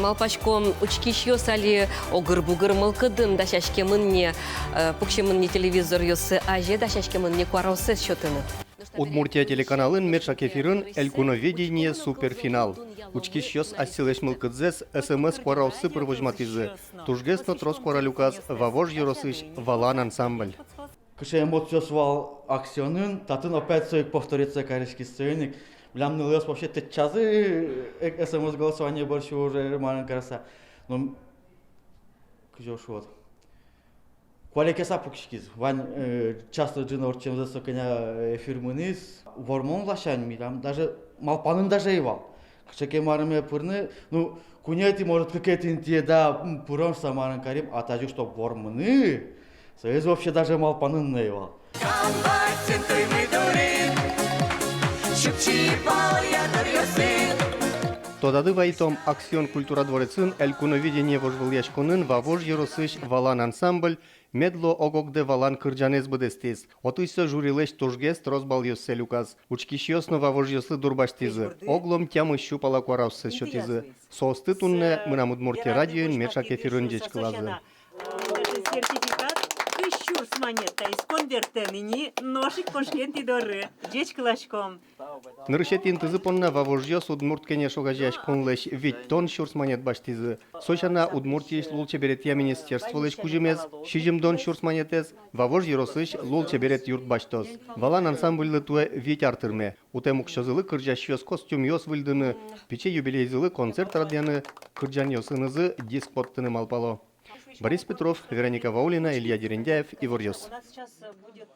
малпачком учкишьё сали огыр-бугыр мылкыдын да шашкемынне пукшемынне телевизор ёсы аже да шашкемынне куараусы счётыны. Удмуртия телеканалын Медшак эфирын Элькуноведение суперфинал. Учкишьёс ассилеш мылкыдзес СМС куараусы пырвожматизы. Тужгес нотрос куаралюказ вавож еросыш валан ансамбль. Кыша эмоциосвал акционын, татын опять соек повторится каришки сценик. Блям нылыз вообще тетчазы СМС голосование борщи уже малын караса. Но кыжо шуот. Квалекеса пукшикиз. Вань часто джина орчемза сокеня эфирмыныз. Вормон лашань милам. Даже малпанын даже ивал. Кыша кемарыме пырны. Ну, кунети может какая-то интеда пурон самарын карим. А тажу что вормыны. Союз вообще даже малпанын наивал. Тодады вайтом акцион культура дворецын Элькуноведение вожвыльяшконын вавож еросыш валан ансамбль медло огогде валан кырджанез быдестез. Отыйса журилеш тужгес трозбал ёссе люказ. Учкишьёсно вавож ёслы дурбаштизы. Оглом тямы щупала куаравсы счётизы. Соосты тунне мына Удмуртия радиоин Медшак эфирын жечкылазы. С монетой из конверта мини ножик пошкенти доры жеч клашком. Нырышетин тызы понна вавожьёс Удмурткене шогажяш конлеш ведь тон шурс монет баштизы. Сочана Удмуртиеш лулче берет я министерство леш кужемез, шижим дон шурс монетез, вавож еросыш лулче берет юрт баштоз. Валан ансамбльлы туе ведь артырме. Утемук шозылы кыржащёс костюм ёс выльдыны, пече юбилейзылы концерт радяны, кырджан ёсынызы диск поттыны малпало. Борис Петров, Вероника Ваулина, Илья Дерендяев, Ивор Ёс. У нас сейчас будет